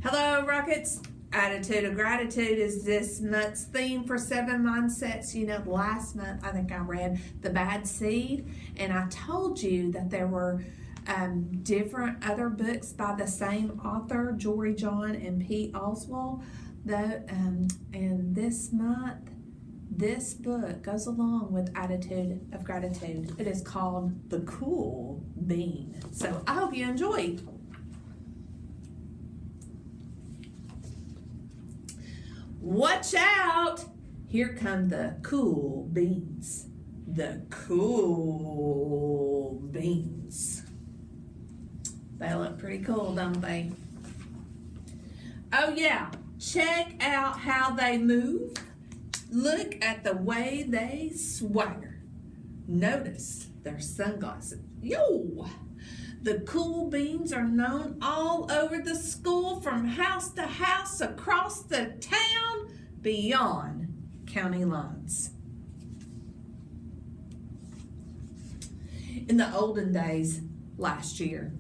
Hello, Rockets. Attitude of Gratitude is this month's theme for 7 mindsets. You know, last month I think I read The Bad Seed, and I told you that there were different other books by the same author, Jory John and Pete Oswald. And this month, this book goes along with Attitude of Gratitude. It is called The Cool Bean. So I hope you enjoy. Watch out! Here come the cool beans. The cool beans. They look pretty cool, don't they? Oh yeah, check out how they move. Look at the way they swagger. Notice their sunglasses. Yo! The cool beans are known all over the school, from house to house, across the town, beyond county lines. In the olden days, last year,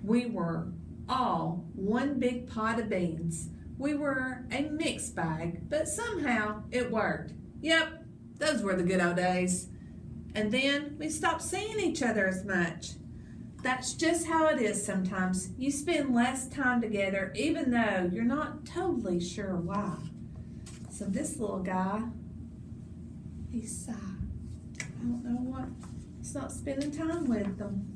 we were all one big pot of beans. We were a mixed bag, but somehow it worked. Yep, those were the good old days. And then we stopped seeing each other as much. That's just how it is sometimes. You spend less time together even though you're not totally sure why. So this little guy, he's sad. I don't know what. He's not spending time with them.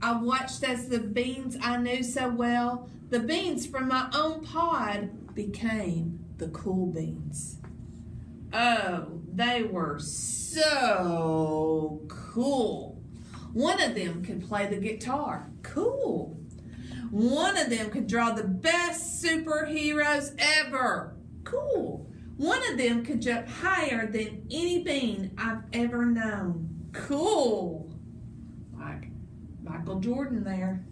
I watched as the beans I knew so well, the beans from my own pod, became the cool beans. Oh, they were so cool. One of them could play the guitar. Cool. One of them could draw the best superheroes ever. Cool. One of them could jump higher than any bean I've ever known. Cool. Like Michael Jordan there.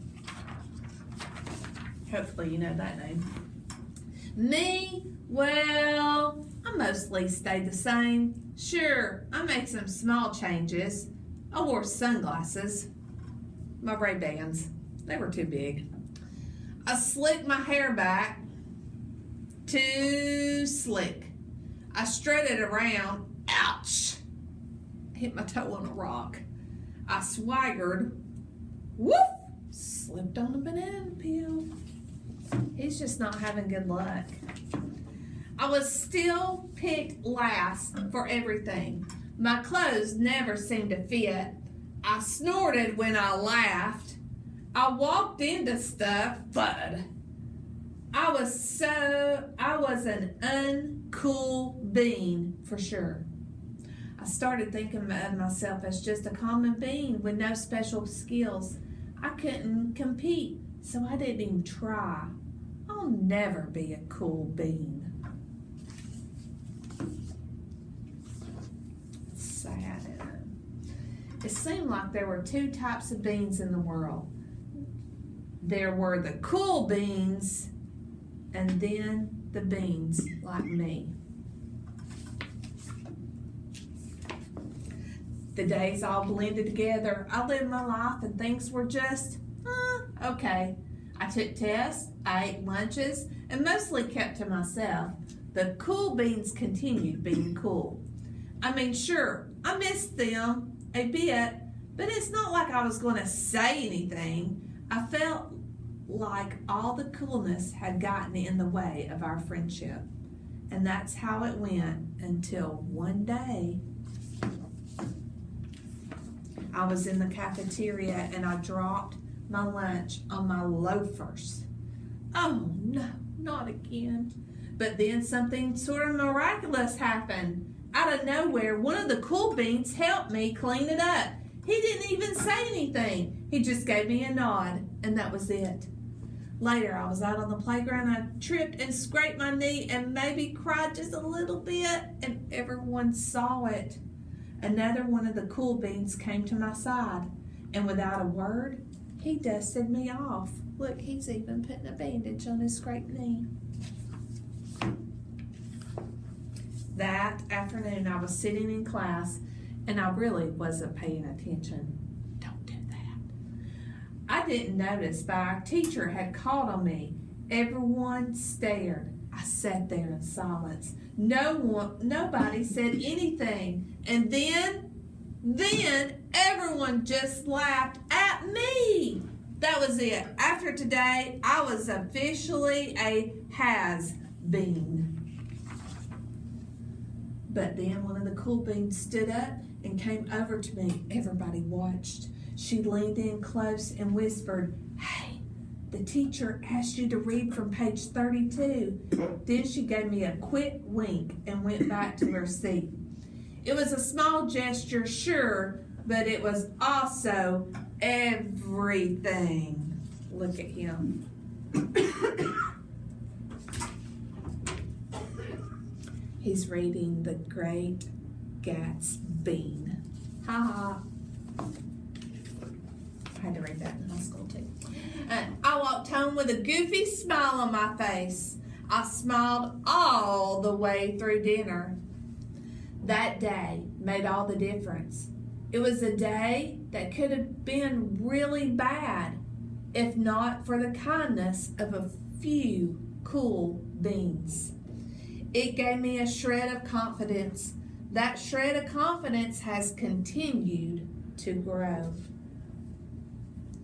Hopefully you know that name. Me, well, I mostly stayed the same. Sure, I made some small changes. I wore sunglasses, my Ray-Bans, they were too big. I slicked my hair back, too slick. I strutted around, ouch, hit my toe on a rock. I swaggered, woof, slipped on a banana peel. He's just not having good luck. I was still picked last for everything. My clothes never seemed to fit. I snorted when I laughed. I walked into stuff, but I was an uncool bean for sure. I started thinking of myself as just a common bean with no special skills. I couldn't compete, so I didn't even try. I'll never be a cool bean. It seemed like there were two types of beans in the world. There were the cool beans, and then the beans like me. The days all blended together. I lived my life and things were just, okay. I took tests, I ate lunches, and mostly kept to myself. The cool beans continued being cool. I mean, sure, I missed them a bit, but it's not like I was going to say anything. I felt like all the coolness had gotten in the way of our friendship. And that's how it went until one day I was in the cafeteria and I dropped my lunch on my loafers. Oh no, not again. But then something sort of miraculous happened. Out of nowhere, one of the cool beans helped me clean it up. He didn't even say anything. He just gave me a nod, and that was it. Later, I was out on the playground. I tripped and scraped my knee and maybe cried just a little bit, and everyone saw it. Another one of the cool beans came to my side, and without a word, he dusted me off. Look, he's even putting a bandage on his scraped knee. That afternoon, I was sitting in class, and I really wasn't paying attention. Don't do that. I didn't notice, but our teacher had called on me Everyone stared. I sat there in silence. Nobody said anything. And then everyone just laughed at me. That was it. After today, I was officially a has-been. But then one of the cool beans stood up and came over to me. Everybody watched. She leaned in close and whispered, "Hey, the teacher asked you to read from page 32. Then she gave me a quick wink and went back to her seat. It was a small gesture, sure, but it was also everything. Look at him. He's reading The Great Gatsby. Ha ha. I had to read that in high school too. I walked home with a goofy smile on my face. I smiled all the way through dinner. That day made all the difference. It was a day that could have been really bad if not for the kindness of a few cool beans. It gave me a shred of confidence. That shred of confidence has continued to grow.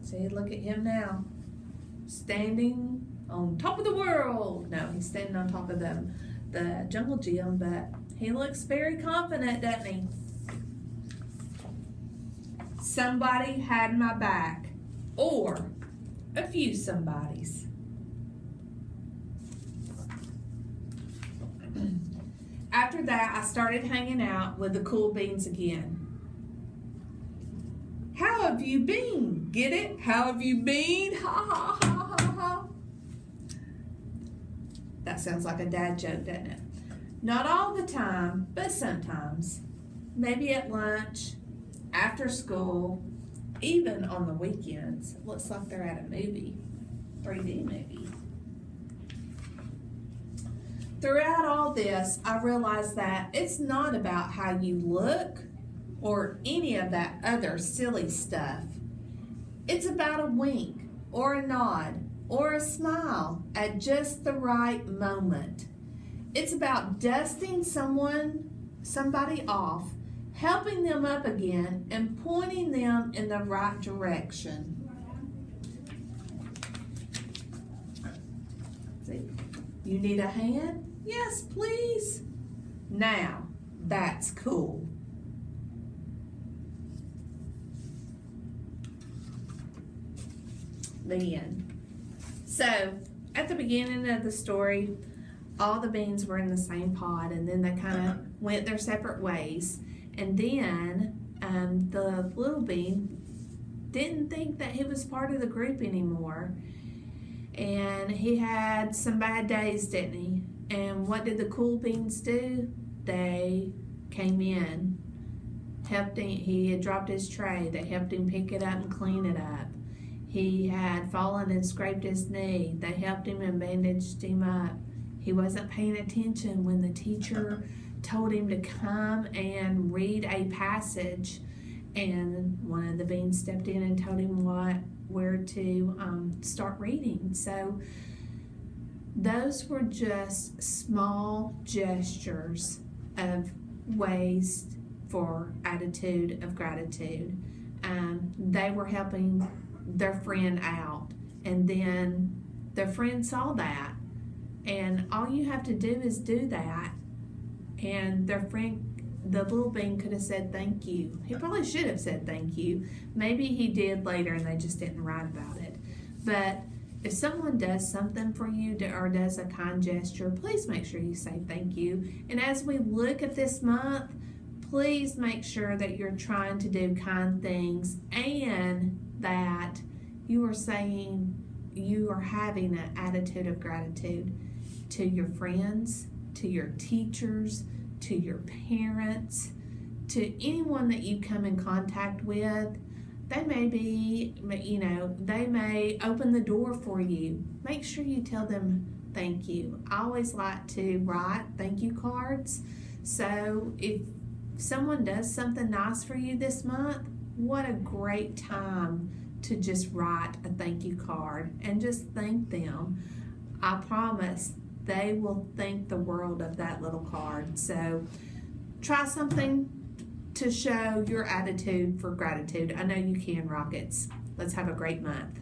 See, look at him now. Standing on top of the world. No, he's standing on top of the jungle gym, but he looks very confident, doesn't he? Somebody had my back, or a few somebodies. After that, I started hanging out with the cool beans again. How have you been? Get it? How have you been? Ha ha ha ha ha. That sounds like a dad joke, doesn't it? Not all the time, but sometimes. Maybe at lunch, after school, even on the weekends. It looks like they're at a movie, 3D movie. Throughout all this, I realized that it's not about how you look or any of that other silly stuff. It's about a wink or a nod or a smile at just the right moment. It's about dusting somebody off, helping them up again, and pointing them in the right direction. See, you need a hand? Yes, please. Now, that's cool. The end. So, at the beginning of the story, all the beans were in the same pod, and then they kind of went their separate ways. And then the little bean didn't think that he was part of the group anymore. And he had some bad days, didn't he? And what did the cool beans do? They came in, helped him. He had dropped his tray. They helped him pick it up and clean it up. He had fallen and scraped his knee. They helped him and bandaged him up. He wasn't paying attention when the teacher told him to come and read a passage, and one of the beans stepped in and told him where to start reading. So those were just small gestures of ways for attitude of gratitude. They were helping their friend out, and then their friend saw that, and all you have to do is do that, and their friend, the little bean, could have said thank you. He probably should have said thank you. Maybe he did later and they just didn't write about it. But if someone does something for you or does a kind gesture, please make sure you say thank you. And as we look at this month, please make sure that you're trying to do kind things and that you are saying you are having an attitude of gratitude to your friends, to your teachers, to your parents, to anyone that you come in contact with. They may be, they may open the door for you. Make sure you tell them thank you. I always like to write thank you cards. So if someone does something nice for you this month, what a great time to just write a thank you card and just thank them. I promise they will think the world of that little card. So try something to show your attitude for gratitude. I know you can, Rockets. Let's have a great month.